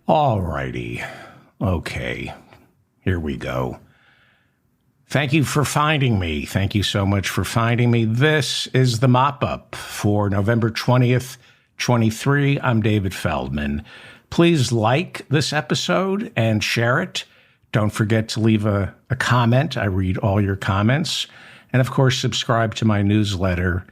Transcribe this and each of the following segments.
All righty. Okay. Here we go. Thank you for finding me. Thank you so much for finding me. This is the mop-up for November 20th, 23. I'm David Feldman. Please like this episode and share it. Don't forget to leave a comment. I read all your comments. And of course, subscribe to my newsletter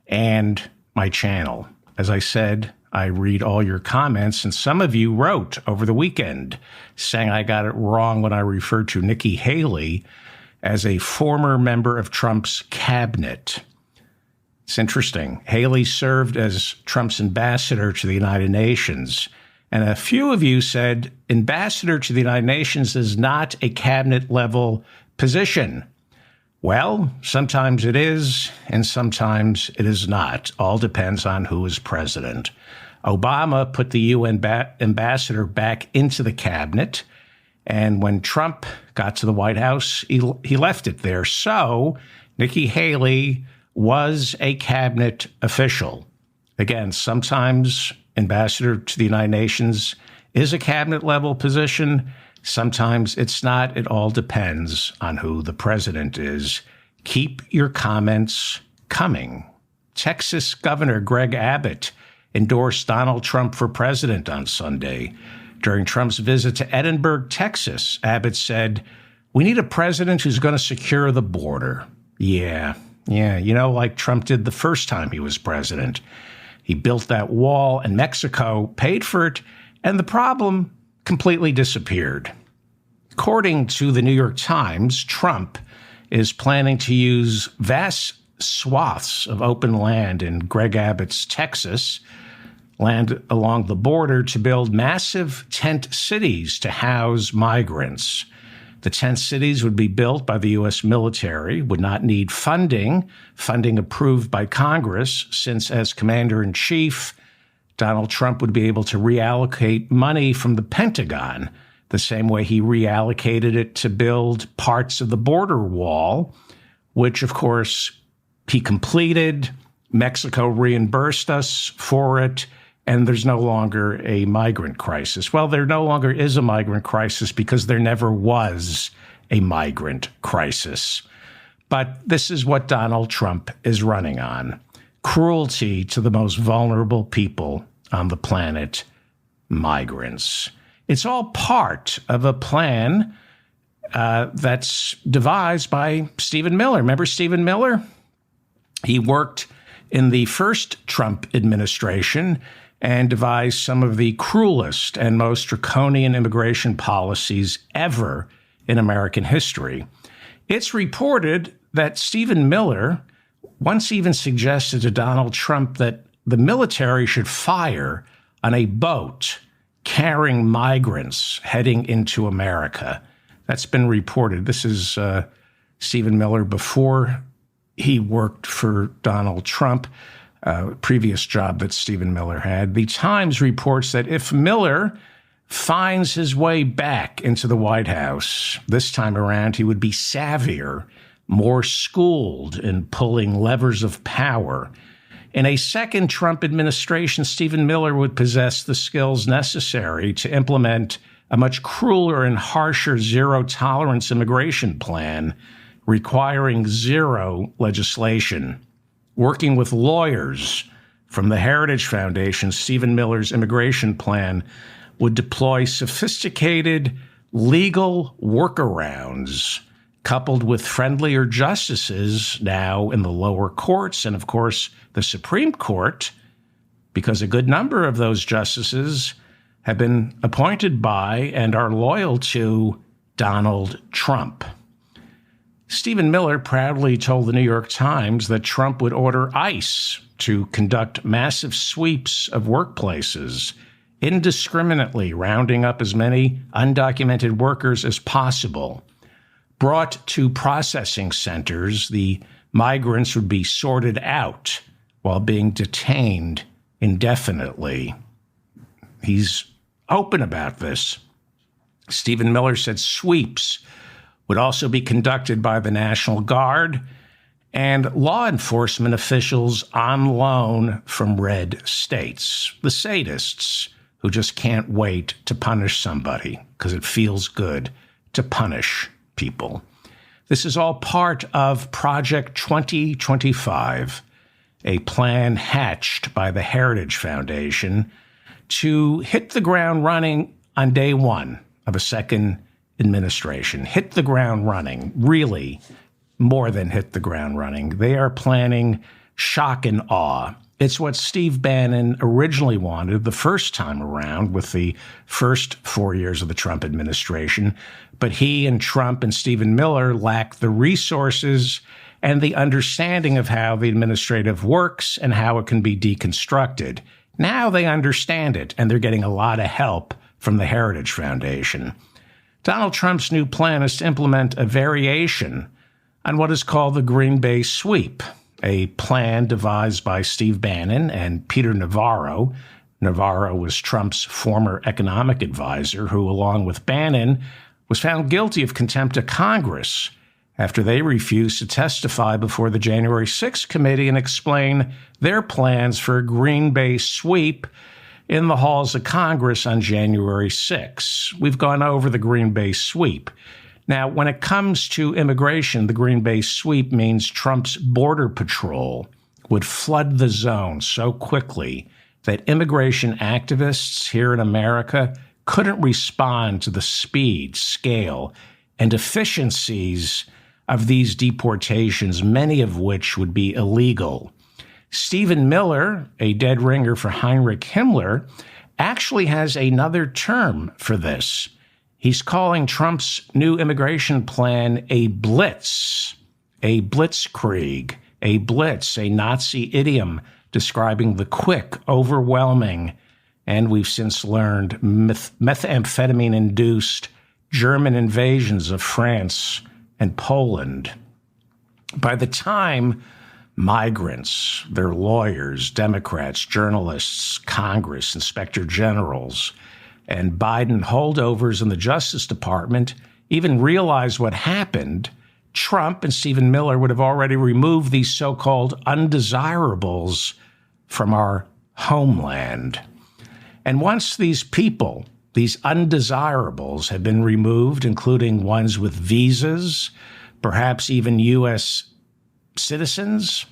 and my channel. As I said, I read all your comments, and some of you wrote over the weekend saying I got it wrong when I referred to Nikki Haley as a former member of Trump's cabinet. It's interesting. Haley served as Trump's ambassador to the United Nations, and a few of you said ambassador to the United Nations is not a cabinet-level position. Well, sometimes it is, and sometimes it is not. All depends on who is president. Obama put the UN ambassador back into the cabinet, and when Trump got to the White House, he left it there. So Nikki Haley was a cabinet official. Again, sometimes ambassador to the United Nations is a cabinet-level position. Sometimes it's not. It all depends on who the president is. Keep your comments coming. Texas Governor Greg Abbott endorsed Donald Trump for president on Sunday. During Trump's visit to Edinburgh, Texas, Abbott said, "We need a president who's going to secure the border." Yeah, like Trump did the first time he was president. He built that wall, and Mexico paid for it, and the problem completely disappeared. According to the New York Times, Trump is planning to use vast swaths of open land in Greg Abbott's Texas, land along the border, to build massive tent cities to house migrants. The tent cities would be built by the U.S. military, would not need funding approved by Congress, since as commander-in-chief, Donald Trump would be able to reallocate money from the Pentagon, the same way he reallocated it to build parts of the border wall, which, of course, he completed. Mexico reimbursed us for it, and there's no longer a migrant crisis. Well, there no longer is a migrant crisis because there never was a migrant crisis. But this is what Donald Trump is running on: cruelty to the most vulnerable people on the planet, migrants. It's all part of a plan that's devised by Stephen Miller. Remember Stephen Miller? He worked in the first Trump administration and devised some of the cruelest and most draconian immigration policies ever in American history. It's reported that Stephen Miller once even suggested to Donald Trump that the military should fire on a boat carrying migrants heading into America. That's been reported. This is Stephen Miller before he worked for Donald Trump, previous job that Stephen Miller had. The Times reports that if Miller finds his way back into the White House this time around, he would be savvier, more schooled in pulling levers of power. In a second Trump administration, Stephen Miller would possess the skills necessary to implement a much crueler and harsher zero-tolerance immigration plan, requiring zero legislation. Working with lawyers from the Heritage Foundation, Stephen Miller's immigration plan would deploy sophisticated legal workarounds coupled with friendlier justices now in the lower courts and, of course, the Supreme Court, because a good number of those justices have been appointed by and are loyal to Donald Trump. Stephen Miller proudly told the New York Times that Trump would order ICE to conduct massive sweeps of workplaces, indiscriminately rounding up as many undocumented workers as possible. Brought to processing centers, the migrants would be sorted out while being detained indefinitely. He's open about this. Stephen Miller said sweeps would also be conducted by the National Guard and law enforcement officials on loan from red states, the sadists who just can't wait to punish somebody because it feels good to punish people. This is all part of Project 2025, a plan hatched by the Heritage Foundation to hit the ground running on day one of a second administration. Hit the ground running, really more than hit the ground running. They are planning shock and awe. It's what Steve Bannon originally wanted the first time around with the first 4 years of the Trump administration. But he and Trump and Stephen Miller lack the resources and the understanding of how the administrative works and how it can be deconstructed. Now they understand it, and they're getting a lot of help from the Heritage Foundation. Donald Trump's new plan is to implement a variation on what is called the Green Bay Sweep, a plan devised by Steve Bannon and Peter Navarro. Navarro was Trump's former economic advisor, who, along with Bannon, was found guilty of contempt of Congress after they refused to testify before the January 6th committee and explain their plans for a Green Bay Sweep in the halls of Congress on January 6th. We've gone over the Green Bay Sweep. Now, when it comes to immigration, the Green Bay Sweep means Trump's border patrol would flood the zone so quickly that immigration activists here in America couldn't respond to the speed, scale, and efficiencies of these deportations, many of which would be illegal. Stephen Miller, a dead ringer for Heinrich Himmler, actually has another term for this. He's calling Trump's new immigration plan a blitz, a blitzkrieg, a blitz, a Nazi idiom describing the quick, overwhelming, and we've since learned methamphetamine-induced German invasions of France and Poland. By the time migrants, their lawyers, Democrats, journalists, Congress, inspector generals, and Biden holdovers in the Justice Department even realized what happened, Trump and Stephen Miller would have already removed these so-called undesirables from our homeland. And once these people, these undesirables, have been removed, including ones with visas, perhaps even U.S. citizens,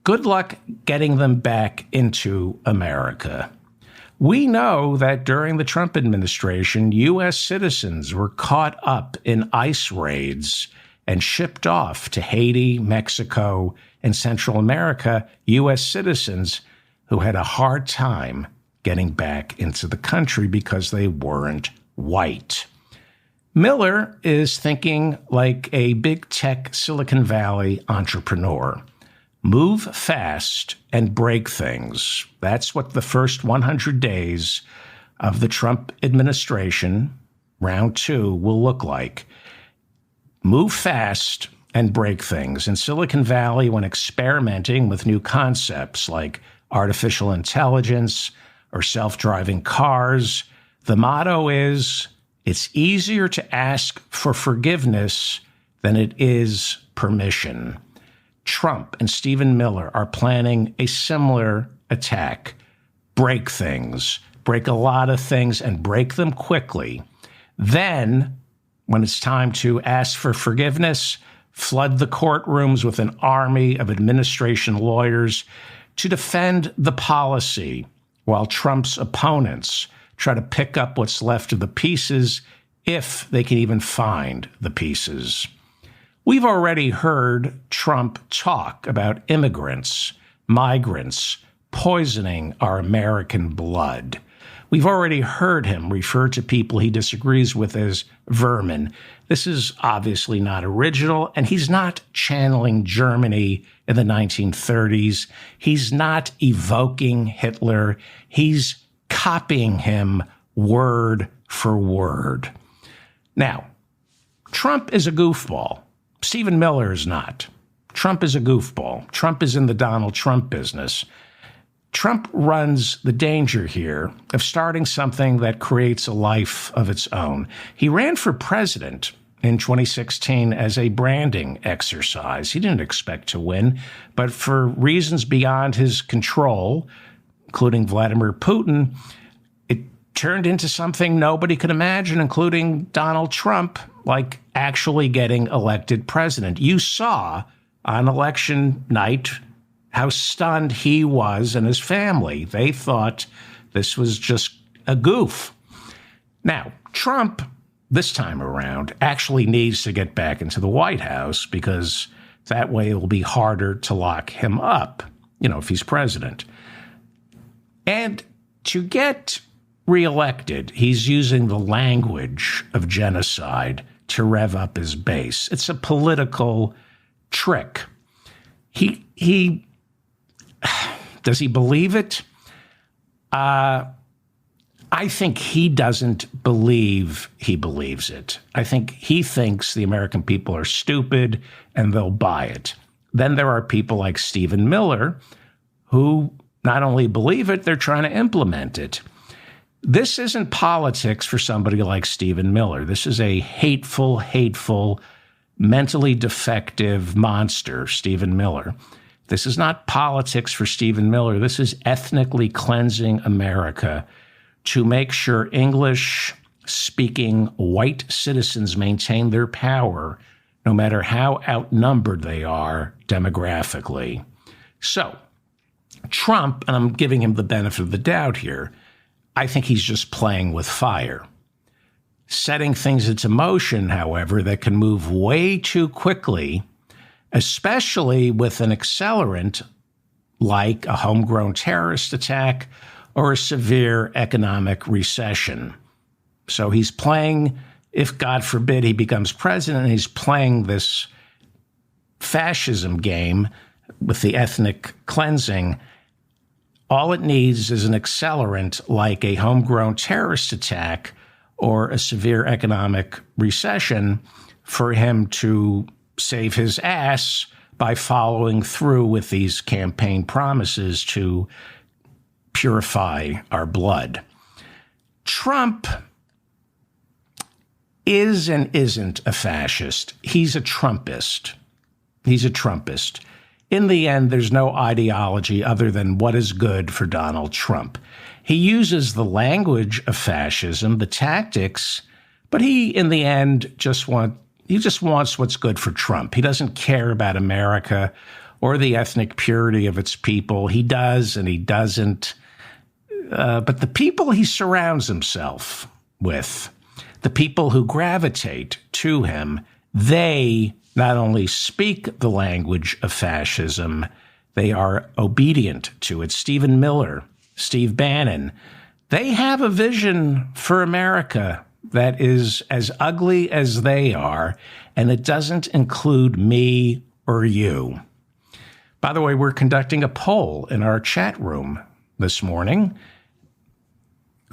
good luck getting them back into America. We know that during the Trump administration, U.S. citizens were caught up in ICE raids and shipped off to Haiti, Mexico, and Central America, U.S. citizens who had a hard time getting back into the country because they weren't white. Miller is thinking like a big tech Silicon Valley entrepreneur. Move fast and break things. That's what the first 100 days of the Trump administration, round two, will look like. Move fast and break things. In Silicon Valley, when experimenting with new concepts like artificial intelligence or self-driving cars, the motto is, it's easier to ask for forgiveness than it is permission. Trump and Stephen Miller are planning a similar attack. Break things, break a lot of things, and break them quickly. Then, when it's time to ask for forgiveness, flood the courtrooms with an army of administration lawyers to defend the policy, while Trump's opponents try to pick up what's left of the pieces, if they can even find the pieces. We've already heard Trump talk about immigrants, migrants, poisoning our American blood. We've already heard him refer to people he disagrees with as vermin. This is obviously not original, and he's not channeling Germany in the 1930s. He's not evoking Hitler. He's copying him word for word. Now, Trump is a goofball. Stephen Miller is not. Trump is a goofball. Trump is in the Donald Trump business. Trump runs the danger here of starting something that creates a life of its own. He ran for president in 2016 as a branding exercise. He didn't expect to win, but for reasons beyond his control, including Vladimir Putin, it turned into something nobody could imagine, including Donald Trump, like actually getting elected president. You saw on election night how stunned he was and his family. They thought this was just a goof. Now, Trump, this time around, actually needs to get back into the White House because that way it will be harder to lock him up, if he's president. And to get reelected, he's using the language of genocide to rev up his base. It's a political trick. He does he believe it? I think he doesn't believe he believes it. I think he thinks the American people are stupid and they'll buy it. Then there are people like Stephen Miller who not only believe it, they're trying to implement it. This isn't politics for somebody like Stephen Miller. This is a hateful, mentally defective monster, Stephen Miller. This is not politics for Stephen Miller. This is ethnically cleansing America to make sure English-speaking white citizens maintain their power, no matter how outnumbered they are demographically. So, Trump, and I'm giving him the benefit of the doubt here, I think he's just playing with fire. Setting things into motion, however, that can move way too quickly, especially with an accelerant like a homegrown terrorist attack or a severe economic recession. So he's playing, if God forbid he becomes president, he's playing this fascism game with the ethnic cleansing. All it needs is an accelerant like a homegrown terrorist attack or a severe economic recession for him to save his ass by following through with these campaign promises to purify our blood. Trump is and isn't a fascist. He's a Trumpist. In the end, there's no ideology other than what is good for Donald Trump. He uses the language of fascism, the tactics, but he, in the end, just wants what's good for Trump. He doesn't care about America or the ethnic purity of its people. He does and he doesn't. But the people he surrounds himself with, the people who gravitate to him, they not only speak the language of fascism, they are obedient to it. Stephen Miller, Steve Bannon, they have a vision for America that is as ugly as they are, and it doesn't include me or you. By the way, we're conducting a poll in our chat room this morning.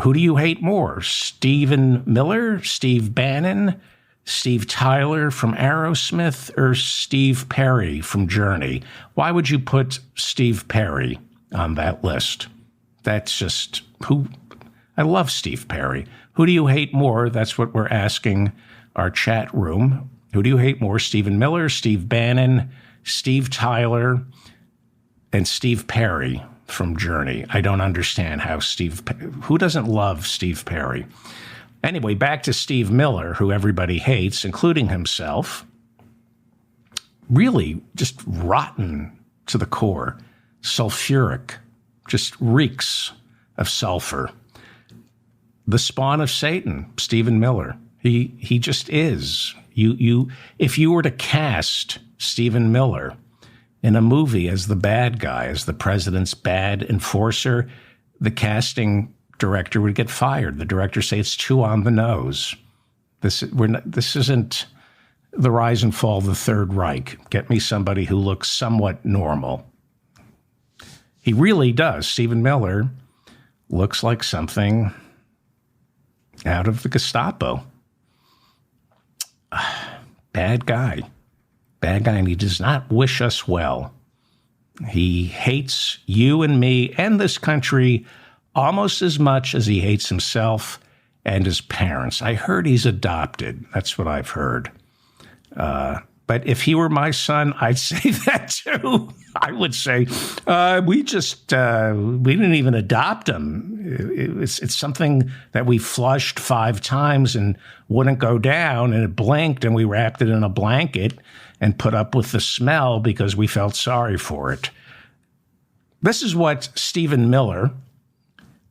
Who do you hate more, Stephen Miller, Steve Bannon, Steve Tyler from Aerosmith, or Steve Perry from Journey? Why would you put Steve Perry on that list? That's just who. I love Steve Perry. Who do you hate more? That's what we're asking our chat room. Who do you hate more, Stephen Miller, Steve Bannon, Steve Tyler, and Steve Perry from Journey? I don't understand how who doesn't love Steve Perry? Anyway, back to Steve Miller, who everybody hates, including himself. Really just rotten to the core. Sulfuric. Just reeks of sulfur. The spawn of Satan, Stephen Miller. He just is. If you were to cast Stephen Miller in a movie as the bad guy, as the president's bad enforcer, the casting director would get fired. The director say it's too on the nose. This isn't the rise and fall of the Third Reich. Get me somebody who looks somewhat normal. He really does. Stephen Miller looks like something out of the Gestapo. Bad guy, and he does not wish us well. He hates you and me and this country almost as much as he hates himself and his parents. I heard he's adopted. That's what I've heard. But if he were my son, I'd say that too. I would say, we didn't even adopt him. It's something that we flushed 5 times and wouldn't go down, and it blinked, and we wrapped it in a blanket and put up with the smell because we felt sorry for it. This is what Stephen Miller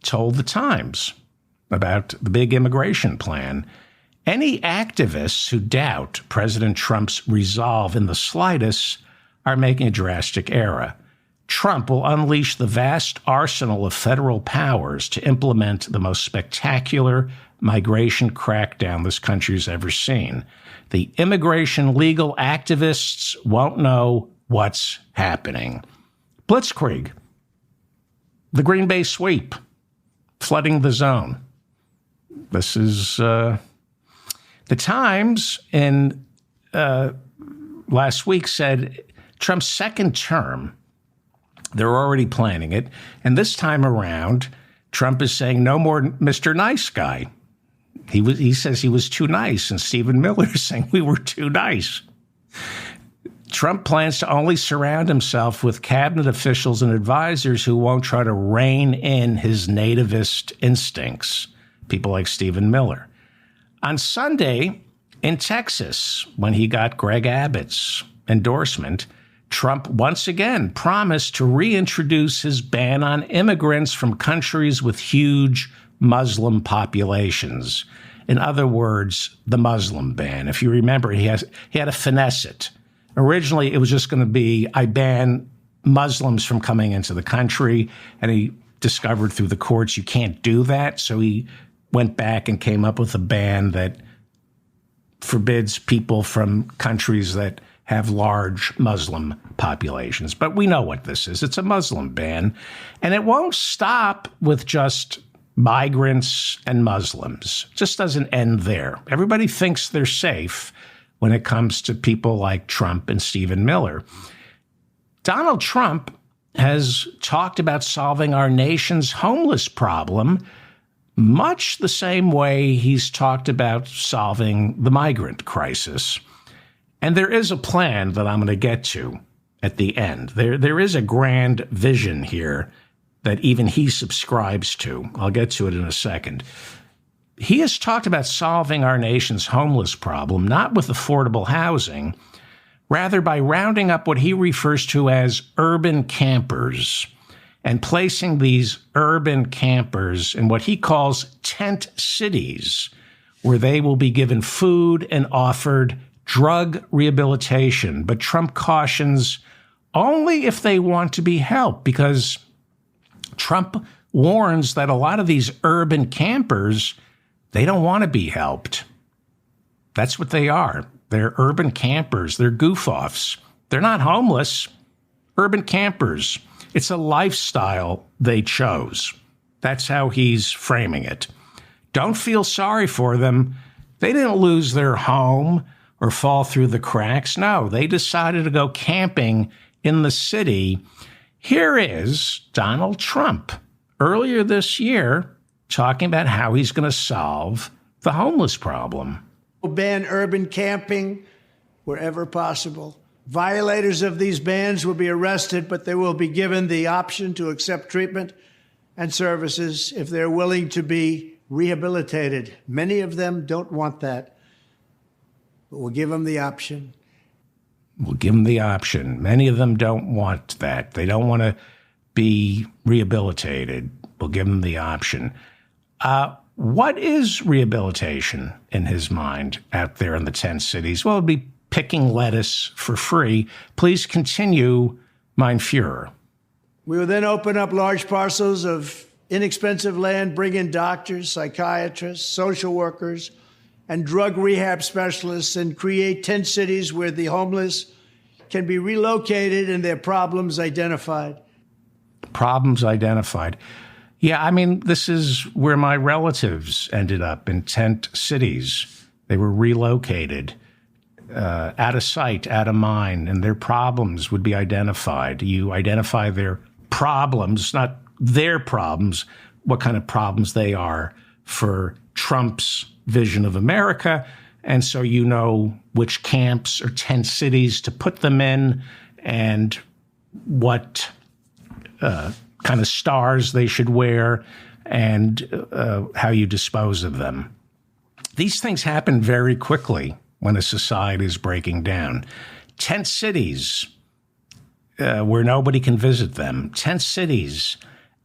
told the Times about the big immigration plan. Any activists who doubt President Trump's resolve in the slightest are making a drastic error. Trump will unleash the vast arsenal of federal powers to implement the most spectacular migration crackdown this country's ever seen. The immigration legal activists won't know what's happening. Blitzkrieg, the Green Bay sweep, flooding the zone. This is the Times in last week said Trump's second term, they're already planning it. And this time around, Trump is saying no more Mr. Nice Guy. He says he was too nice, and Stephen Miller is saying we were too nice. Trump plans to only surround himself with cabinet officials and advisors who won't try to rein in his nativist instincts, people like Stephen Miller. On Sunday in Texas, when he got Greg Abbott's endorsement, Trump once again promised to reintroduce his ban on immigrants from countries with huge Muslim populations. In other words, the Muslim ban. If you remember, he had to finesse it. Originally, it was just going to be, I ban Muslims from coming into the country, and he discovered through the courts you can't do that, so he went back and came up with a ban that forbids people from countries that have large Muslim populations. But we know what this is. It's a Muslim ban, and it won't stop with just migrants and Muslims. It just doesn't end there. Everybody thinks they're safe when it comes to people like Trump and Stephen Miller. Donald Trump has talked about solving our nation's homeless problem much the same way he's talked about solving the migrant crisis. And there is a plan that I'm going to get to at the end. There is a grand vision here that even he subscribes to. I'll get to it in a second. He has talked about solving our nation's homeless problem, not with affordable housing, rather by rounding up what he refers to as urban campers and placing these urban campers in what he calls tent cities, where they will be given food and offered drug rehabilitation. But Trump cautions only if they want to be helped, because Trump warns that a lot of these urban campers, they don't want to be helped. That's what they are. They're urban campers. They're goof-offs. They're not homeless. Urban campers. It's a lifestyle they chose. That's how he's framing it. Don't feel sorry for them. They didn't lose their home or fall through the cracks. No, they decided to go camping in the city. Here is Donald Trump earlier this year talking about how he's going to solve the homeless problem. We'll ban urban camping wherever possible. Violators of these bans will be arrested, but they will be given the option to accept treatment and services if they're willing to be rehabilitated. Many of them don't want that, but we'll give them the option. We'll give them the option. Many of them don't want that. They don't want to be rehabilitated. We'll give them the option. What is rehabilitation in his mind out there in the tent cities? Well, it'd be picking lettuce for free. Please continue, mein Führer. We will then open up large parcels of inexpensive land, bring in doctors, psychiatrists, social workers, and drug rehab specialists, and create tent cities where the homeless can be relocated and their problems identified. Problems identified. Yeah, I mean, this is where my relatives ended up, in tent cities. They were relocated, out of sight, out of mind, and their problems would be identified. You identify their problems, not their problems, what kind of problems they are for Trump's vision of America, And so you know which camps or tent cities to put them in and what kind of stars they should wear and how you dispose of them. These things happen very quickly when a society is breaking down. Tent cities where nobody can visit them. Tent cities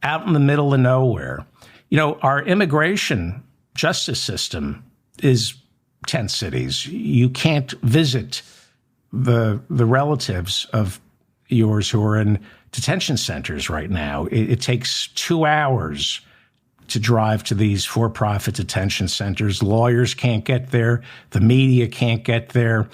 out in the middle of nowhere. You know, our immigration justice system is tent cities. You can't visit the relatives of yours who are in detention centers right now. It takes 2 hours to drive to these for-profit detention centers. Lawyers can't get there. The media can't get there.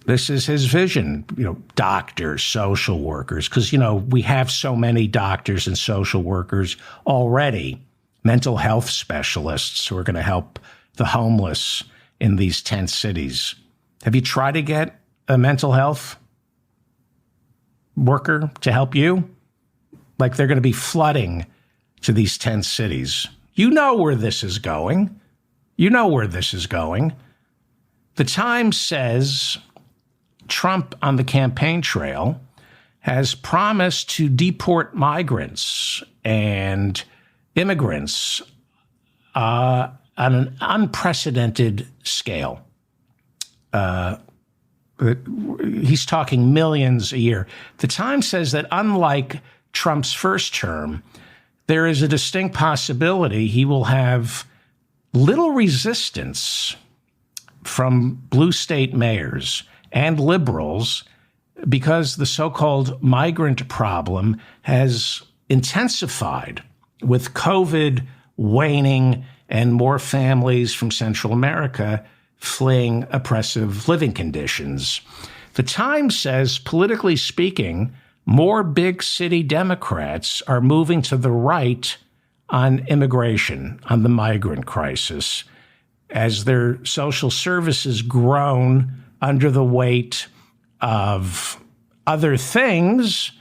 This is his vision, you know, doctors, social workers, because, you know, we have so many doctors and social workers already, mental health specialists who are going to help the homeless in these tent cities. Have you tried to get a mental health worker to help you? Like, they're going to be flooding to these tent cities. You know where this is going. You know where this is going. The Times says Trump on the campaign trail has promised to deport migrants and immigrants on an unprecedented scale. He's talking millions a year. The Times says that unlike Trump's first term, there is a distinct possibility he will have little resistance from blue state mayors and liberals because the so-called migrant problem has intensified with COVID waning and more families from Central America fleeing oppressive living conditions. The Times says, politically speaking, more big city Democrats are moving to the right on immigration, on the migrant crisis, as their social services groan under the weight of other things,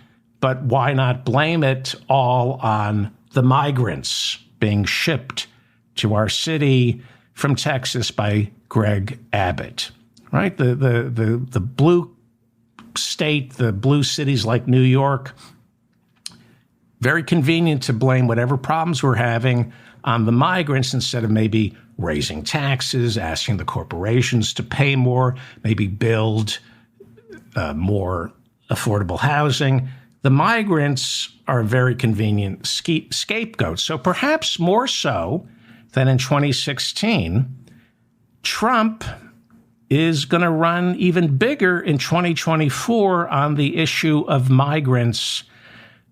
but why not blame it all on the migrants being shipped to our city from Texas by Greg Abbott, right? The blue state, the blue cities like New York, very convenient to blame whatever problems we're having on the migrants instead of maybe raising taxes, asking the corporations to pay more, maybe build more affordable housing. The migrants are a very convenient scapegoat. So perhaps more so than in 2016, Trump is going to run even bigger in 2024 on the issue of migrants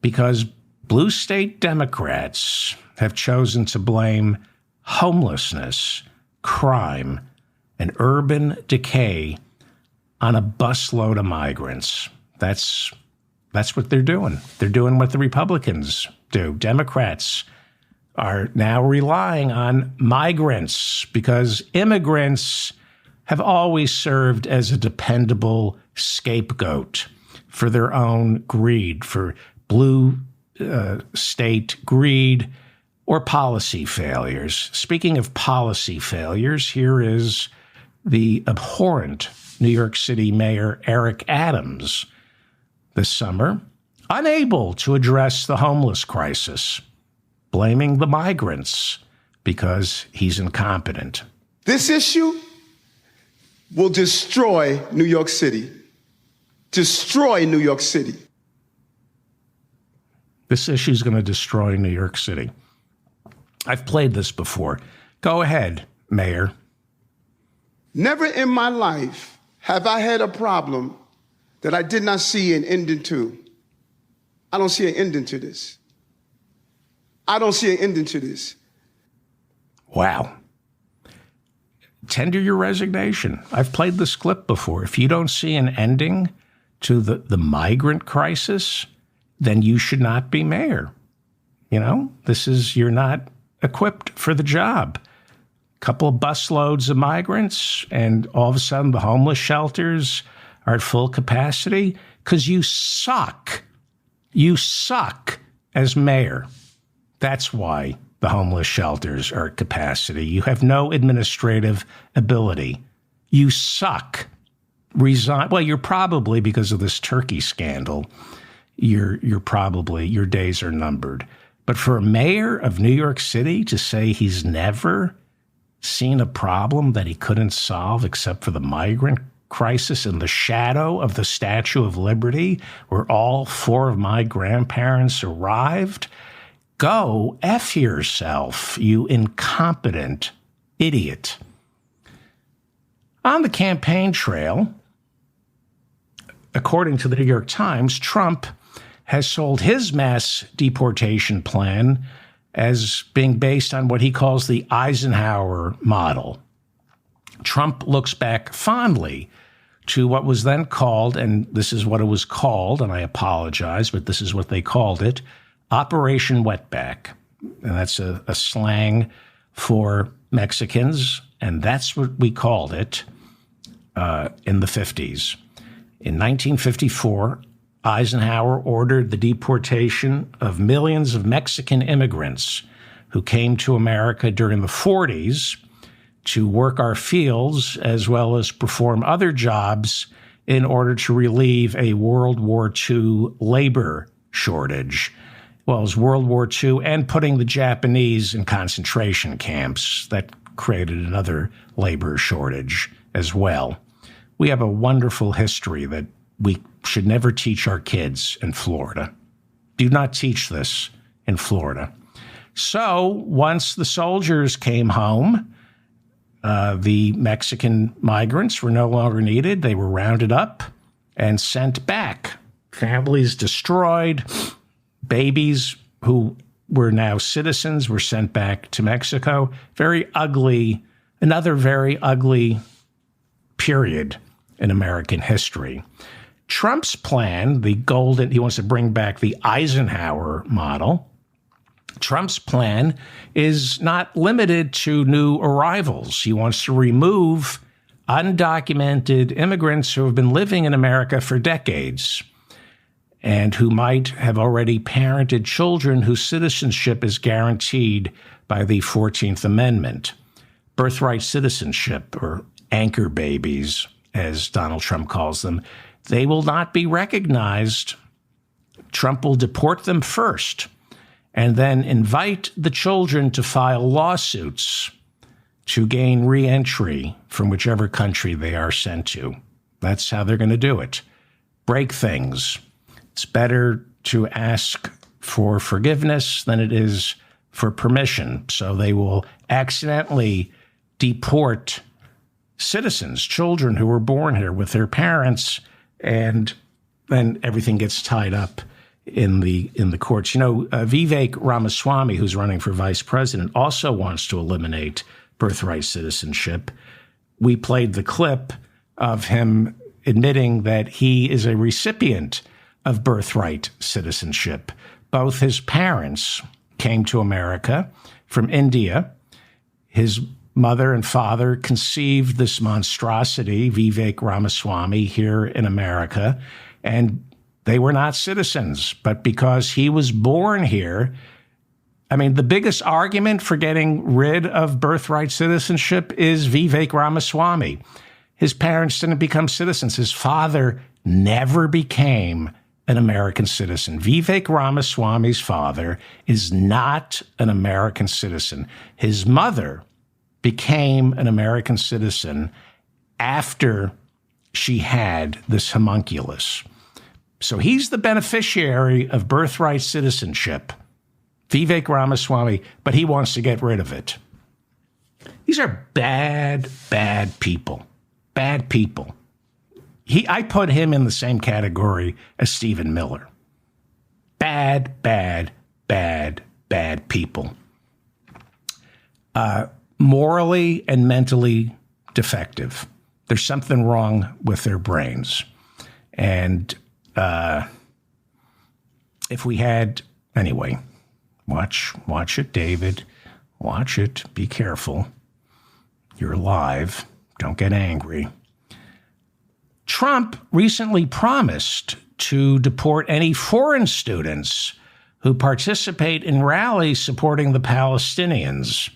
because blue state Democrats have chosen to blame homelessness, crime, and urban decay on a busload of migrants. That's what they're doing. They're doing what the Republicans do. Democrats are now relying on migrants because immigrants have always served as a dependable scapegoat for their own greed, for blue state greed or policy failures. Speaking of policy failures, here is the abhorrent New York City Mayor Eric Adams this summer, unable to address the homeless crisis, blaming the migrants because he's incompetent. This issue will destroy New York City. Destroy New York City. This issue is going to destroy New York City. I've played this before. Go ahead, Mayor. Never in my life have I had a problem that I did not see an ending to. I don't see an ending to this. I don't see an ending to this. Wow. Tender your resignation. I've played this clip before. If you don't see an ending to the migrant crisis, then you should not be mayor. You know, you're not equipped for the job. Couple of busloads of migrants, and all of a sudden the homeless shelters are at full capacity because you suck. You suck as mayor. That's why the homeless shelters are at capacity. You have no administrative ability. You suck. Resign. Well, you're probably, because of this Turkey scandal, your days are numbered. But for a mayor of New York City to say he's never seen a problem that he couldn't solve except for the migrant crisis in the shadow of the Statue of Liberty, where all 4 of my grandparents arrived, go F yourself, you incompetent idiot. On the campaign trail, according to the New York Times, Trump has sold his mass deportation plan as being based on what he calls the Eisenhower model. Trump looks back fondly to what was then called, and this is what it was called, and I apologize, but this is what they called it, Operation Wetback. And that's a slang for Mexicans, and that's what we called it in the 50s. In 1954, Eisenhower ordered the deportation of millions of Mexican immigrants who came to America during the 40s to work our fields as well as perform other jobs in order to relieve a World War II labor shortage. Well, it was World War II and putting the Japanese in concentration camps. That created another labor shortage as well. We have a wonderful history that we should never teach our kids in Florida. Do not teach this in Florida. So once the soldiers came home, the Mexican migrants were no longer needed. They were rounded up and sent back. Families destroyed. Babies who were now citizens were sent back to Mexico. Very ugly, another very ugly period in American history. Trump's plan, he wants to bring back the Eisenhower model. Trump's plan is not limited to new arrivals. He wants to remove undocumented immigrants who have been living in America for decades and who might have already parented children whose citizenship is guaranteed by the 14th Amendment. Birthright citizenship, or anchor babies, as Donald Trump calls them, they will not be recognized. Trump will deport them first and then invite the children to file lawsuits to gain re-entry from whichever country they are sent to. That's how they're going to do it. Break things. It's better to ask for forgiveness than it is for permission. So they will accidentally deport citizens, children who were born here with their parents, and then everything gets tied up in the courts. You know, Vivek Ramaswamy, who's running for vice president, also wants to eliminate birthright citizenship. We played the clip of him admitting that he is a recipient of birthright citizenship. Both his parents came to America from India. His mother and father conceived this monstrosity, Vivek Ramaswamy, here in America, and they were not citizens. But because he was born here, I mean, the biggest argument for getting rid of birthright citizenship is Vivek Ramaswamy. His parents didn't become citizens. His father never became an American citizen. Vivek Ramaswamy's father is not an American citizen. His mother became an American citizen after she had this homunculus. So he's the beneficiary of birthright citizenship, Vivek Ramaswamy, but he wants to get rid of it. These are bad, bad people. Bad people. I put him in the same category as Stephen Miller. Bad, bad, bad, bad people. Morally and mentally defective. There's something wrong with their brains. And if we had, anyway, watch it, David. Watch it. Be careful. You're live. Don't get angry. Trump recently promised to deport any foreign students who participate in rallies supporting the Palestinians.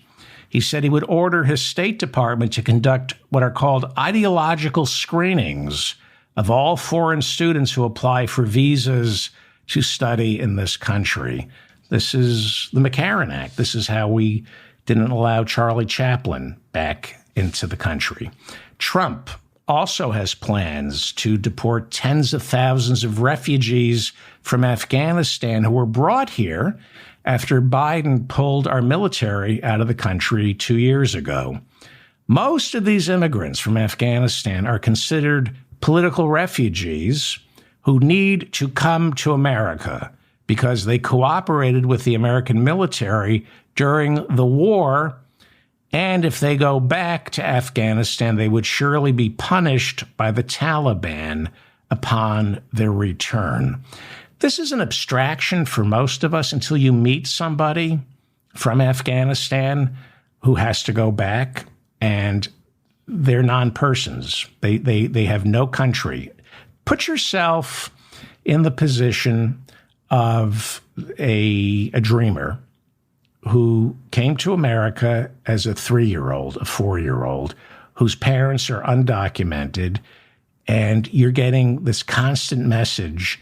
He said he would order his State Department to conduct what are called ideological screenings of all foreign students who apply for visas to study in this country. This is the McCarran Act. This is how we didn't allow Charlie Chaplin back into the country. Trump also has plans to deport tens of thousands of refugees from Afghanistan who were brought here after Biden pulled our military out of the country 2 years ago. Most of these immigrants from Afghanistan are considered political refugees who need to come to America because they cooperated with the American military during the war. And if they go back to Afghanistan, they would surely be punished by the Taliban upon their return. This is an abstraction for most of us until you meet somebody from Afghanistan who has to go back, and they're non-persons. They have no country. Put yourself in the position of a dreamer who came to America as a 3-year-old, a 4-year-old, whose parents are undocumented, and you're getting this constant message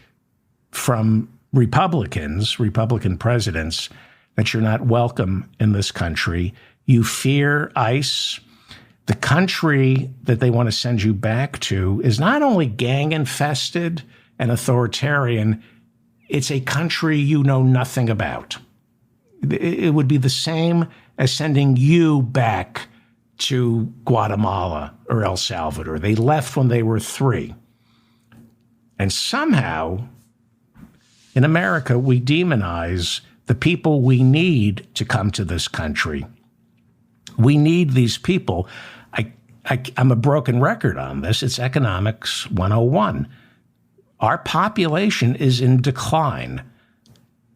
from Republican presidents, that you're not welcome in this country. You fear ICE. The country that they want to send you back to is not only gang-infested and authoritarian, it's a country you know nothing about. It would be the same as sending you back to Guatemala or El Salvador. They left when they were 3. And somehow, in America, we demonize the people we need to come to this country. We need these people. I'm a broken record on this. It's Economics 101. Our population is in decline.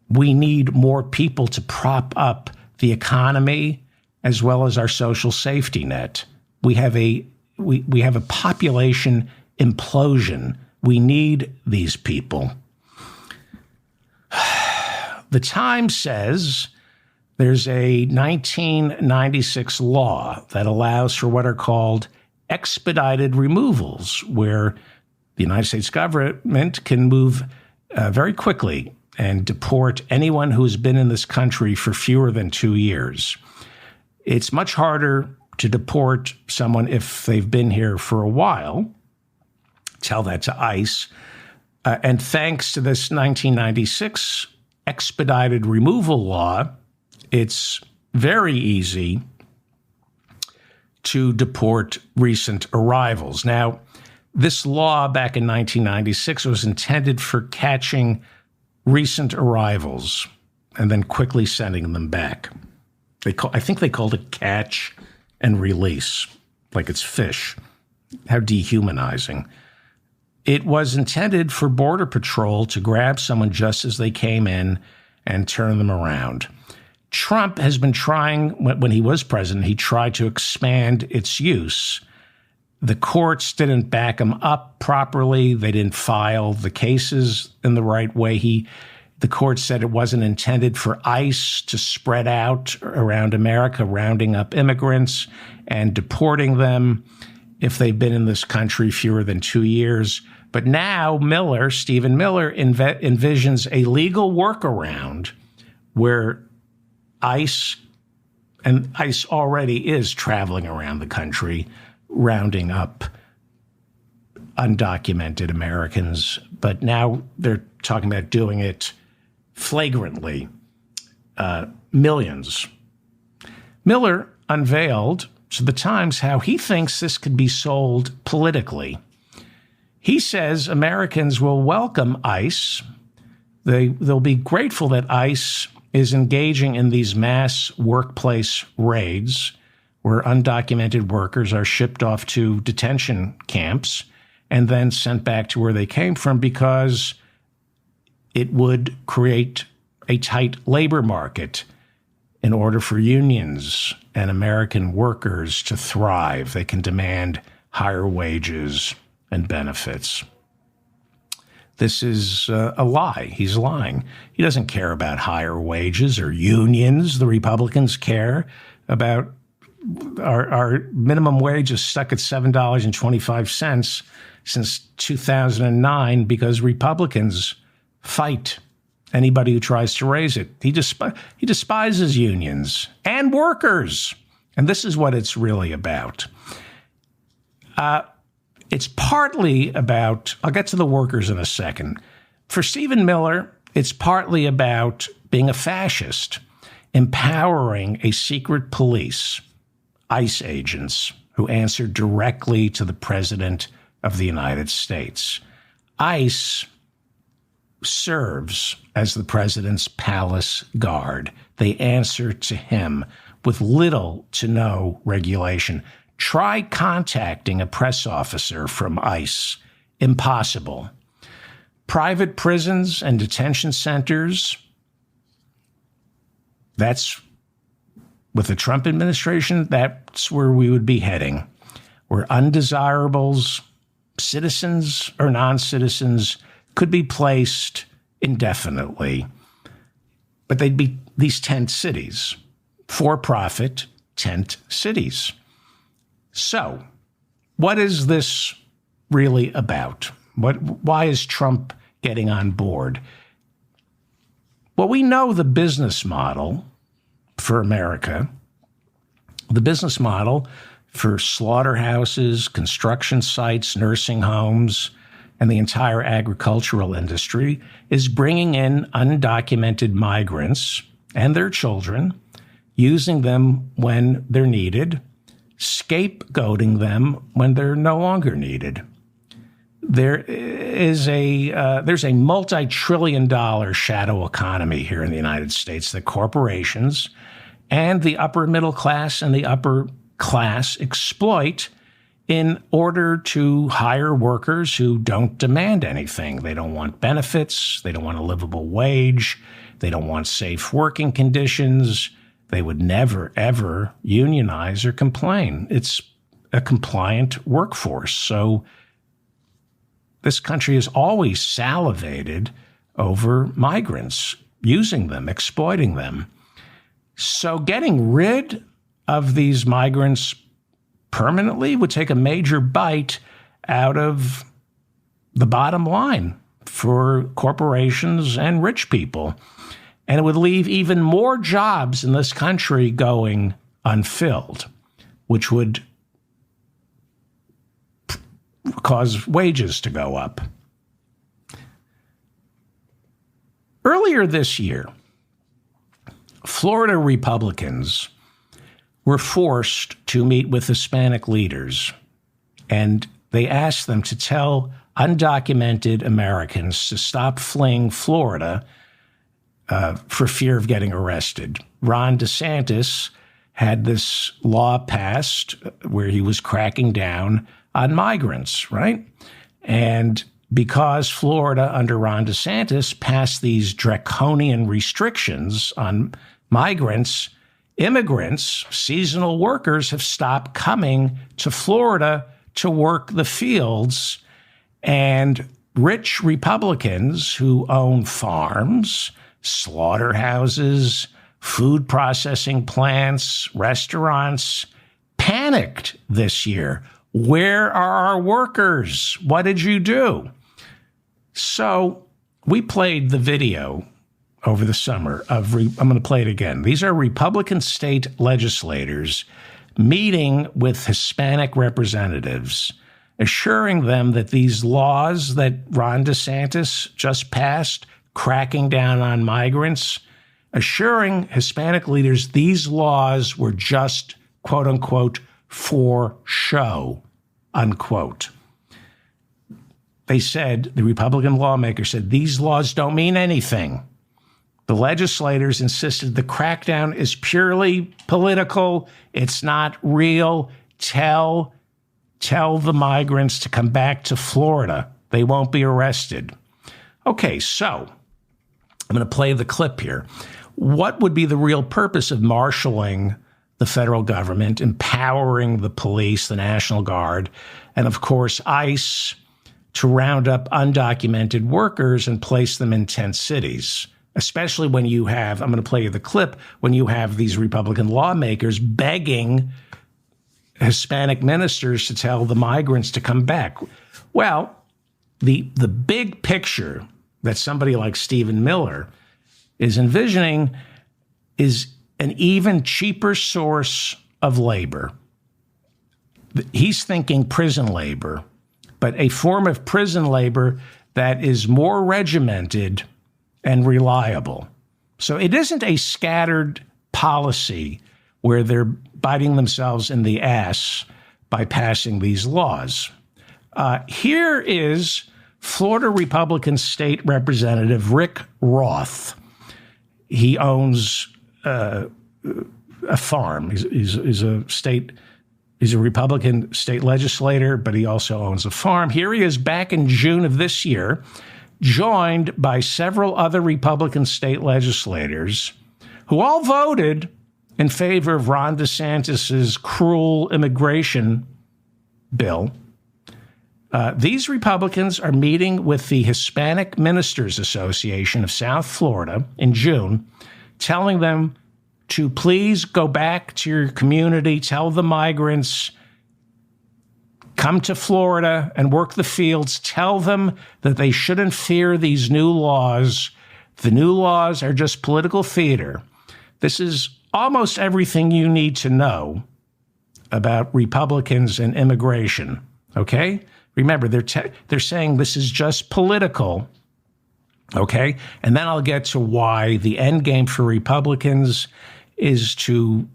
We need more people to prop up the economy as well as our social safety net. We have a population implosion. We need these people. The Times says there's a 1996 law that allows for what are called expedited removals, where the United States government can move very quickly and deport anyone who's been in this country for fewer than 2 years. It's much harder to deport someone if they've been here for a while. Tell that to ICE. And thanks to this 1996 expedited removal law, it's very easy to deport recent arrivals. Now, this law back in 1996 was intended for catching recent arrivals and then quickly sending them back. I think they called it catch and release, like it's fish. How dehumanizing. It was intended for Border Patrol to grab someone just as they came in and turn them around. Trump has been trying, when he was president, he tried to expand its use. The courts didn't back him up properly. They didn't file the cases in the right way. The court said it wasn't intended for ICE to spread out around America, rounding up immigrants and deporting them if they've been in this country fewer than 2 years. But now Stephen Miller envisions a legal workaround where ICE already is traveling around the country, rounding up undocumented Americans. But now they're talking about doing it flagrantly, millions. Miller unveiled to the Times how he thinks this could be sold politically. He says Americans will welcome ICE. They'll be grateful that ICE is engaging in these mass workplace raids where undocumented workers are shipped off to detention camps and then sent back to where they came from, because it would create a tight labor market in order for unions and American workers to thrive. They can demand higher wages and benefits. This is a lie. He's lying. He doesn't care about higher wages or unions. The Republicans care about our minimum wage is stuck at $7.25 since 2009 because Republicans fight anybody who tries to raise it. He despises unions and workers. And this is what it's really about. It's partly about, I'll get to the workers in a second. For Stephen Miller, it's partly about being a fascist, empowering a secret police, ICE agents, who answer directly to the President of the United States. ICE serves as the president's palace guard. They answer to him with little to no regulation. Try contacting a press officer from ICE. Impossible. Private prisons and detention centers, that's, with the Trump administration, that's where we would be heading, where undesirables, citizens or non-citizens, could be placed indefinitely. But they'd be these tent cities, for-profit tent cities. So, what is this really about? Why is Trump getting on board? Well, we know the business model for America, the business model for slaughterhouses, construction sites, nursing homes, and the entire agricultural industry is bringing in undocumented migrants and their children, using them when they're needed, scapegoating them when they're no longer needed. There's a multi-trillion-dollar shadow economy here in the United States that corporations and the upper middle class and the upper class exploit in order to hire workers who don't demand anything. They don't want benefits. They don't want a livable wage. They don't want safe working conditions. They would never, ever unionize or complain. It's a compliant workforce. So this country has always salivated over migrants, using them, exploiting them. So getting rid of these migrants permanently would take a major bite out of the bottom line for corporations and rich people. And it would leave even more jobs in this country going unfilled, which would cause wages to go up. Earlier this year, Florida Republicans were forced to meet with Hispanic leaders, and they asked them to tell undocumented Americans to stop fleeing Florida for fear of getting arrested. Ron DeSantis had this law passed where he was cracking down on migrants, right? And because Florida, under Ron DeSantis, passed these draconian restrictions on migrants, immigrants, seasonal workers have stopped coming to Florida to work the fields. And rich Republicans who own farms, slaughterhouses, food processing plants, restaurants, panicked this year. Where are our workers? What did you do? So we played the video over the summer of, I'm going to play it again. These are Republican state legislators meeting with Hispanic representatives, assuring them that these laws that Ron DeSantis just passed, cracking down on migrants, assuring Hispanic leaders these laws were just, quote unquote, for show, unquote. They said, the Republican lawmakers said, these laws don't mean anything. The legislators insisted the crackdown is purely political. It's not real. Tell the migrants to come back to Florida. They won't be arrested. Okay, so I'm going to play the clip here. What would be the real purpose of marshaling the federal government, empowering the police, the National Guard, and of course, ICE to round up undocumented workers and place them in tent cities? Especially when you have, I'm going to play you the clip, when you have these Republican lawmakers begging Hispanic ministers to tell the migrants to come back. Well, the big picture that somebody like Stephen Miller is envisioning is an even cheaper source of labor. He's thinking prison labor, but a form of prison labor that is more regimented and reliable. So it isn't a scattered policy where they're biting themselves in the ass by passing these laws. Here is Florida Republican State Representative Rick Roth. He owns a farm. He's a Republican state legislator, but he also owns a farm. Here he is back in June of this year, joined by several other Republican state legislators who all voted in favor of Ron DeSantis's cruel immigration bill. These Republicans are meeting with the Hispanic Ministers Association of South Florida in June, telling them to please go back to your community, tell the migrants, come to Florida and work the fields, tell them that they shouldn't fear these new laws. The new laws are just political theater. This is almost everything you need to know about Republicans and immigration, okay? Remember, they're saying this is just political, okay? And then I'll get to why the end game for Republicans is to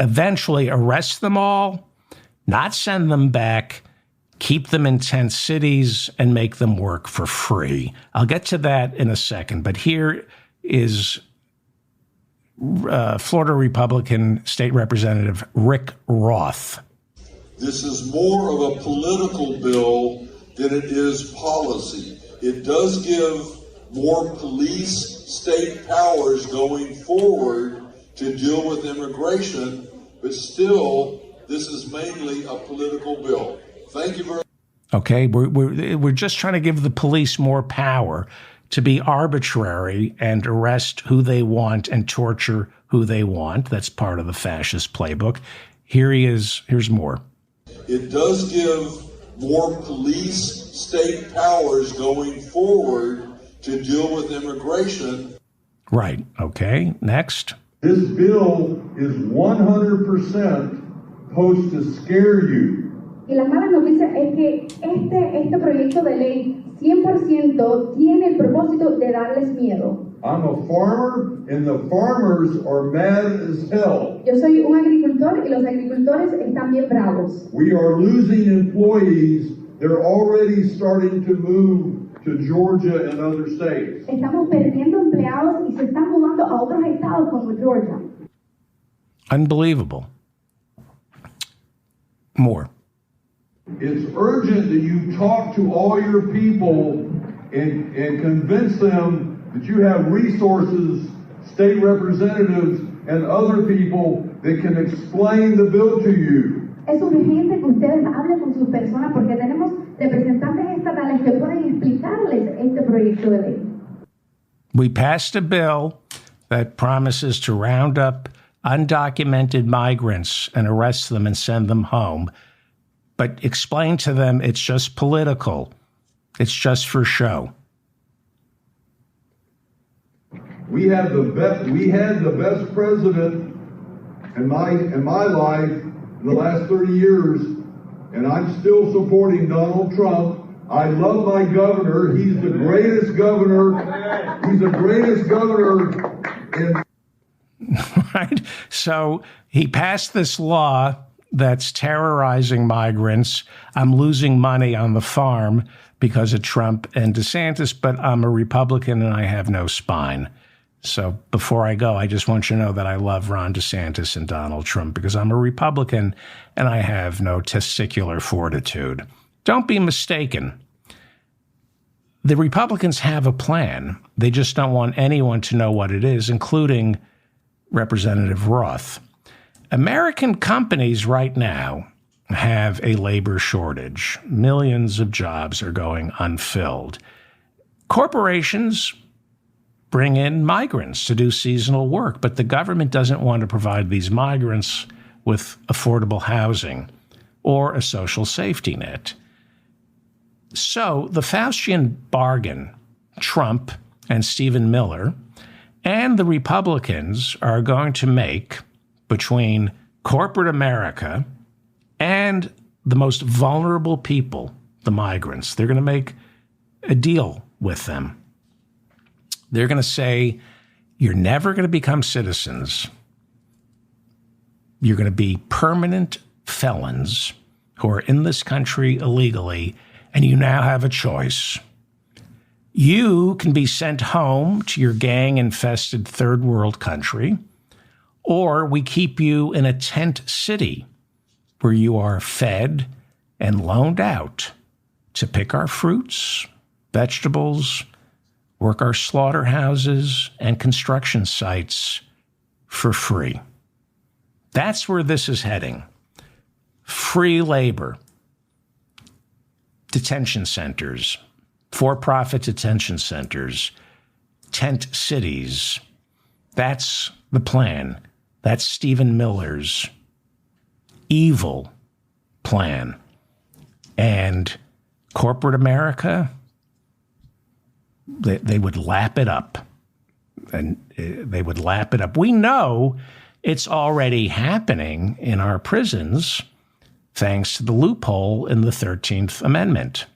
eventually arrest them all, not send them back, keep them in tent cities, and make them work for free. I'll get to that in a second, but here is Florida Republican State Representative Rick Roth. This is more of a political bill than it is policy. It does give more police state powers going forward to deal with immigration, but still, this is mainly a political bill. Thank you very much. Okay, we're just trying to give the police more power to be arbitrary and arrest who they want and torture who they want. That's part of the fascist playbook. Here's more. It does give more police state powers going forward to deal with immigration. Right. Okay. Next. This bill is 100% supposed to scare you. Y la mala noticia es que este proyecto de ley 100% tiene el propósito de darles miedo. I'm a farmer, and the farmers are mad as hell. Yo soy un agricultor y los agricultores están bien bravos. We are losing employees. They're already starting to move to Georgia and other states. Estamos perdiendo empleados y se están mudando a otros estados como Georgia. Unbelievable. More. It's urgent that you talk to all your people and convince them that you have resources, state representatives, and other people that can explain the bill to you. Es urgente que ustedes hablen con sus personas porque tenemos representantes estatales que pueden explicarles este proyecto de ley. We passed a bill that promises to round up undocumented migrants and arrest them and send them home, but explain to them it's just political. It's just for show. We had the best president in my life in the last 30 years, and I'm still supporting Donald Trump. I love my governor. He's the greatest governor. He's the greatest governor in. Right? So he passed this law that's terrorizing migrants. I'm losing money on the farm because of Trump and DeSantis, but I'm a Republican and I have no spine. So before I go, I just want you to know that I love Ron DeSantis and Donald Trump because I'm a Republican and I have no testicular fortitude. Don't be mistaken. The Republicans have a plan. They just don't want anyone to know what it is, including Representative Roth. American companies right now have a labor shortage. Millions of jobs are going unfilled. Corporations bring in migrants to do seasonal work, but the government doesn't want to provide these migrants with affordable housing or a social safety net. So the Faustian bargain, Trump and Stephen Miller and the Republicans are going to make between corporate America and the most vulnerable people, the migrants. They're going to make a deal with them. They're going to say, you're never going to become citizens. You're going to be permanent felons who are in this country illegally, and you now have a choice. You can be sent home to your gang-infested third world country, or we keep you in a tent city where you are fed and loaned out to pick our fruits, vegetables, work our slaughterhouses and construction sites for free. That's where this is heading. Free labor, detention centers, for-profit detention centers, tent cities. That's the plan. That's Stephen Miller's evil plan. And corporate America, they would lap it up. And they would lap it up. We know it's already happening in our prisons thanks to the loophole in the 13th Amendment.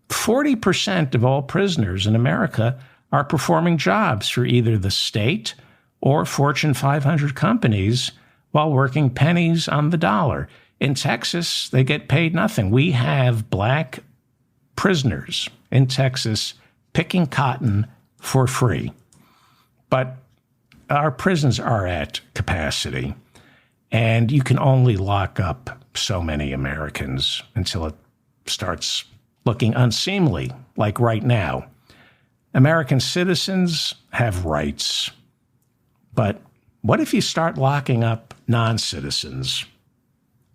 40% of all prisoners in America are performing jobs for either the state or Fortune 500 companies while working pennies on the dollar. In Texas, they get paid nothing. We have black prisoners in Texas picking cotton for free. But our prisons are at capacity, and you can only lock up so many Americans until it starts looking unseemly, like right now. American citizens have rights, but what if you start locking up non-citizens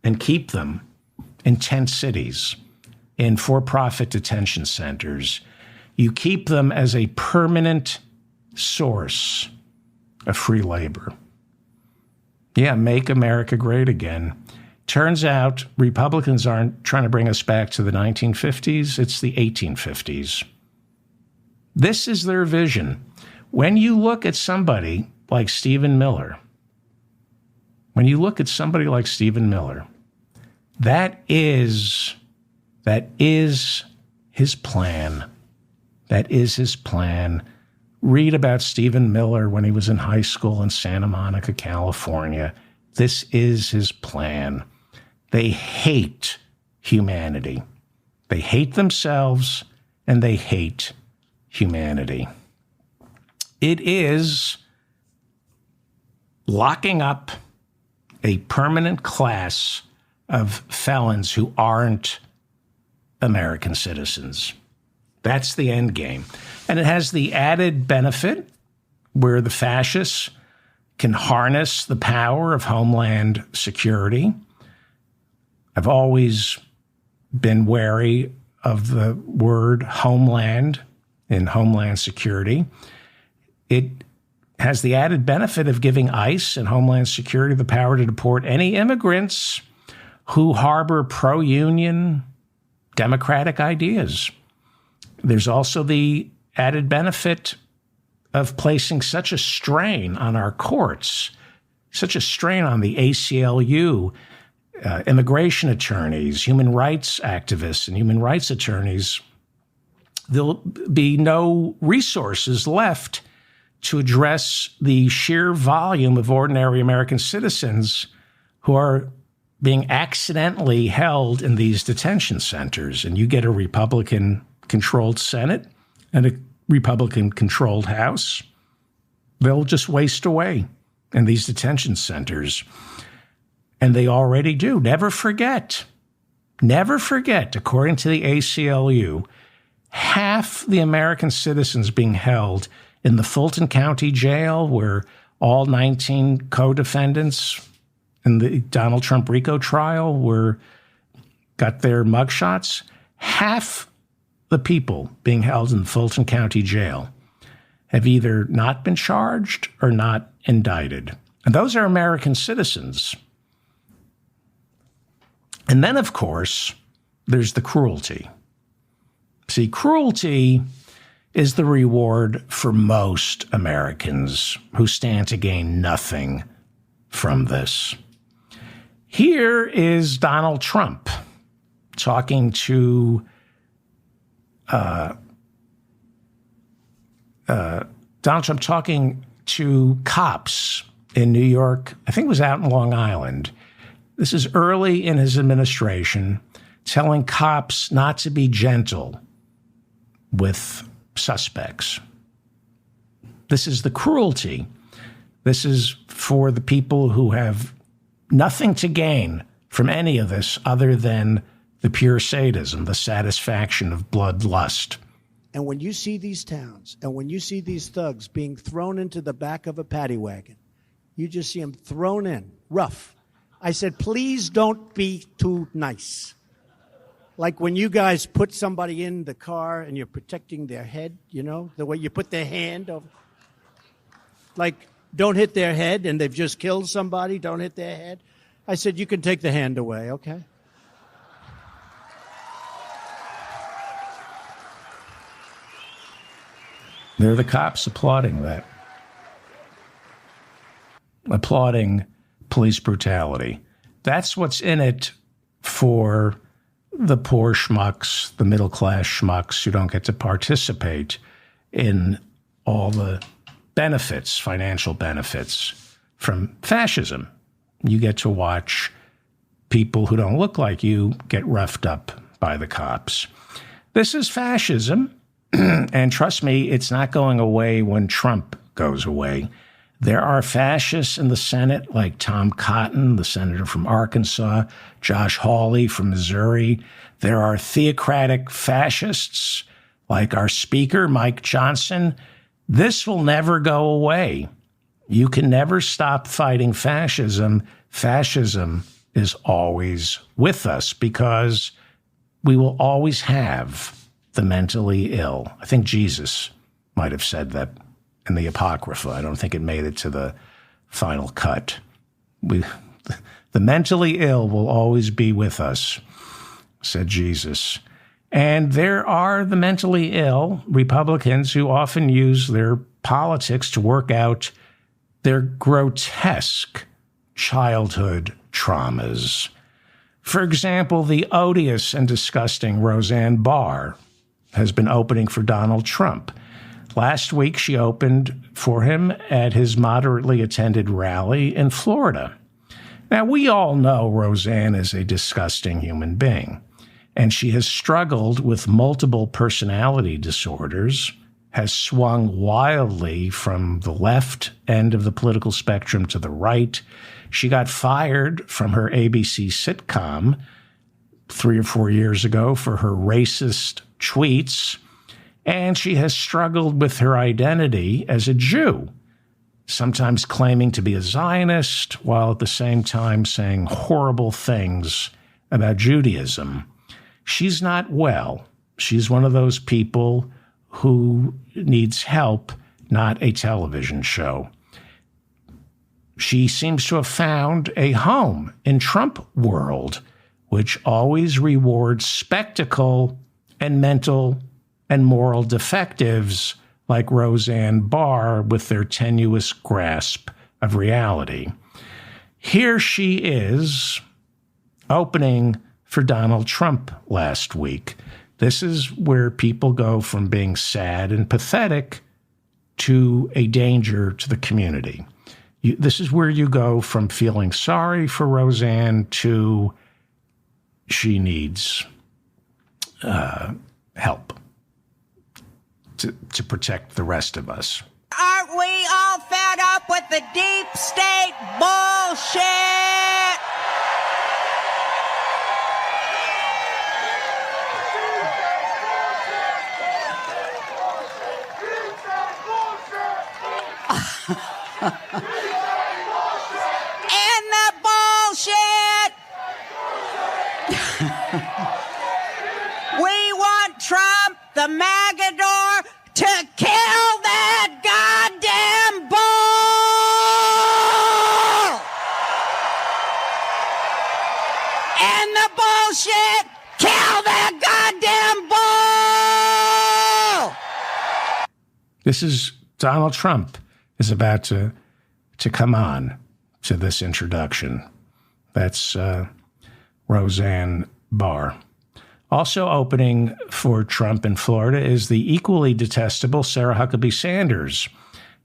and keep them in tent cities, in for-profit detention centers? You keep them as a permanent source of free labor. Yeah, make America great again. Turns out Republicans aren't trying to bring us back to the 1950s. It's the 1850s. This is their vision. When you look at somebody like Stephen Miller, that is his plan. That is his plan. Read about Stephen Miller when he was in high school in Santa Monica, California. This is his plan. They hate humanity. They hate themselves, and they hate humanity. It is locking up a permanent class of felons who aren't American citizens. That's the end game. And it has the added benefit where the fascists can harness the power of Homeland Security. I've always been wary of the word homeland in Homeland Security. It has the added benefit of giving ICE and Homeland Security the power to deport any immigrants who harbor pro-union democratic ideas. There's also the added benefit of placing such a strain on our courts, such a strain on the ACLU, immigration attorneys, human rights activists, and human rights attorneys. There'll be no resources left to address the sheer volume of ordinary American citizens who are being accidentally held in these detention centers. And you get a Republican-controlled Senate and a Republican-controlled House, they'll just waste away in these detention centers. And they already do. Never forget, according to the ACLU, half the American citizens being held in the Fulton County Jail, where all 19 co-defendants in the Donald Trump RICO trial got their mugshots, half the people being held in the Fulton County Jail have either not been charged or not indicted. And those are American citizens. And then, of course, there's the cruelty. See, cruelty is the reward for most Americans who stand to gain nothing from this. Here is Donald Trump talking to cops in New York. I think it was out in Long Island. This is early in his administration, telling cops not to be gentle with suspects. This is the cruelty. This is for the people who have nothing to gain from any of this other than the pure sadism, the satisfaction of bloodlust. And when you see these towns and when you see these thugs being thrown into the back of a paddy wagon, you just see them thrown in, rough. I said, please don't be too nice. Like when you guys put somebody in the car and you're protecting their head, you know, the way you put their hand over. Like, don't hit their head and they've just killed somebody, don't hit their head. I said, you can take the hand away, okay? They're the cops applauding that. Applauding police brutality. That's what's in it for the poor schmucks, the middle-class schmucks who don't get to participate in all the benefits, financial benefits from fascism. You get to watch people who don't look like you get roughed up by the cops. This is fascism. And trust me, it's not going away when Trump goes away. There are fascists in the Senate like Tom Cotton, the senator from Arkansas, Josh Hawley from Missouri. There are theocratic fascists like our speaker, Mike Johnson. This will never go away. You can never stop fighting fascism. Fascism is always with us because we will always have the mentally ill. I think Jesus might have said that in the Apocrypha. I don't think it made it to the final cut. The mentally ill will always be with us, said Jesus. And there are the mentally ill Republicans who often use their politics to work out their grotesque childhood traumas. For example, the odious and disgusting Roseanne Barr has been opening for Donald Trump. Last week, she opened for him at his moderately attended rally in Florida. Now, we all know Roseanne is a disgusting human being, and she has struggled with multiple personality disorders, has swung wildly from the left end of the political spectrum to the right. She got fired from her ABC sitcom 3 or 4 years ago for her racist tweets, and she has struggled with her identity as a Jew, sometimes claiming to be a Zionist while at the same time saying horrible things about Judaism. She's not well. She's one of those people who needs help, not a television show. She seems to have found a home in Trump world, which always rewards spectacle and mental and moral defectives like Roseanne Barr with their tenuous grasp of reality. Here she is opening for Donald Trump last week. This is where people go from being sad and pathetic to a danger to the community. This is where you go from feeling sorry for Roseanne to she needs help to protect the rest of us. Aren't we all fed up with the deep state bullshit? And the bullshit! We want Trump, the Magador, to kill that goddamn bull! End the bullshit! Kill that goddamn bull! This is Donald Trump is about to come on to this introduction. That's Roseanne Barr. Also opening for Trump in Florida is the equally detestable Sarah Huckabee Sanders,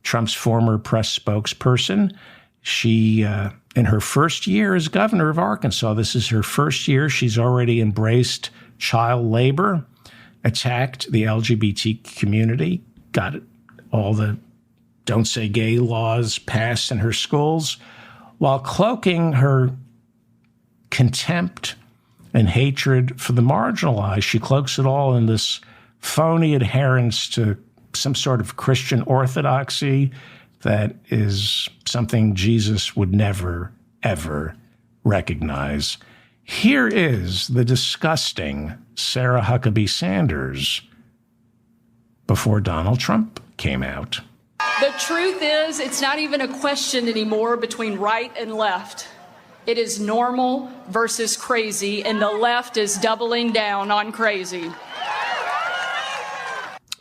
Trump's former press spokesperson. She, in her first year as governor of Arkansas, this is her first year, she's already embraced child labor, attacked the LGBT community, got all the don't say gay laws passed in her schools, while cloaking her contempt and hatred for the marginalized. She cloaks it all in this phony adherence to some sort of Christian orthodoxy that is something Jesus would never, ever recognize. Here is the disgusting Sarah Huckabee Sanders before Donald Trump came out. The truth is, it's not even a question anymore between right and left. It is normal versus crazy, and the left is doubling down on crazy.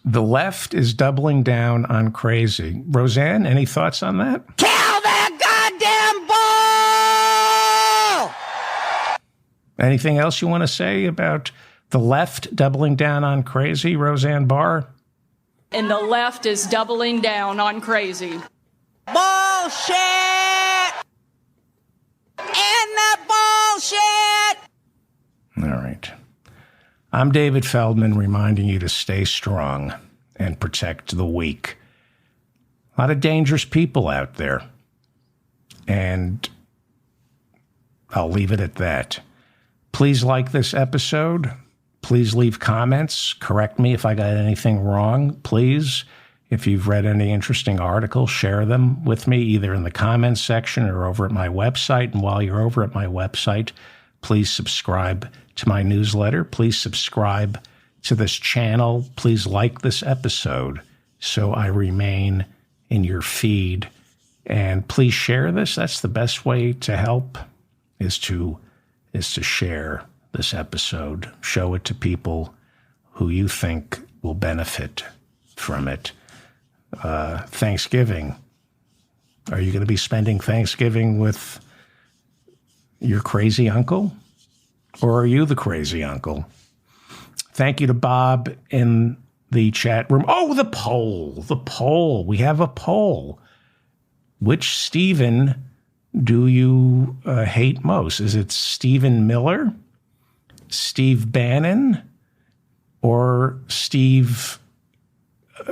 The left is doubling down on crazy. Roseanne, any thoughts on that? Kill that goddamn bull! Anything else you want to say about the left doubling down on crazy, Roseanne Barr? And the left is doubling down on crazy. Bullshit! End the bullshit! All right. I'm David Feldman, reminding you to stay strong and protect the weak. A lot of dangerous people out there. And I'll leave it at that. Please like this episode. Please leave comments. Correct me if I got anything wrong, please. If you've read any interesting articles, share them with me, either in the comments section or over at my website. And while you're over at my website, please subscribe to my newsletter. Please subscribe to this channel. Please like this episode so I remain in your feed. And please share this. That's the best way to help, is to share this episode. Show it to people who you think will benefit from it. Thanksgiving. Are you going to be spending Thanksgiving with your crazy uncle? Or are you the crazy uncle? Thank you to Bob in the chat room. Oh, the poll. The poll. We have a poll. Which Stephen do you hate most? Is it Stephen Miller, Steve Bannon, or Steve...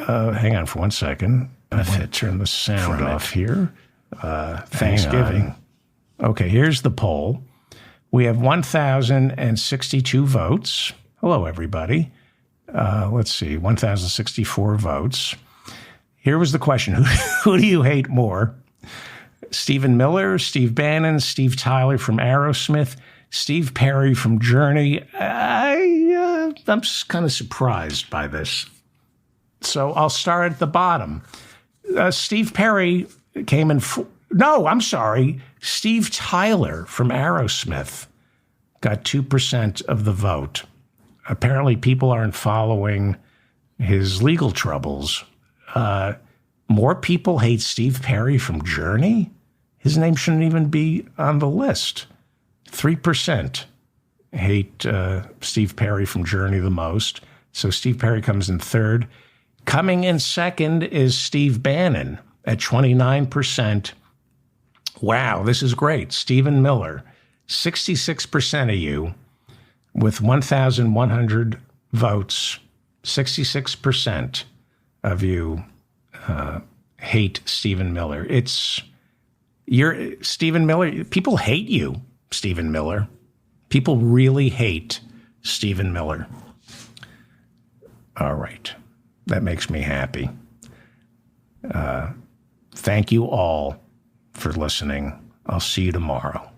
hang on for 1 second. I have to turn the sound off here. Thanksgiving. Okay, here's the poll. We have 1,062 votes. Hello, everybody. Let's see, 1,064 votes. Here was the question. Who do you hate more? Stephen Miller, Steve Bannon, Steve Tyler from Aerosmith, Steve Perry from Journey. I'm just kind of surprised by this. So I'll start at the bottom. Steve Perry came in... Steve Tyler from Aerosmith got 2% of the vote. Apparently people aren't following his legal troubles. More people hate Steve Perry from Journey? His name shouldn't even be on the list. 3% hate Steve Perry from Journey the most. So Steve Perry comes in third. Coming in second is Steve Bannon at 29%. Wow, this is great. Stephen Miller, 66% of you with 1,100 votes. 66% of you hate Stephen Miller. You're Stephen Miller. People hate you, Stephen Miller. People really hate Stephen Miller. All right. That makes me happy. Thank you all for listening. I'll see you tomorrow.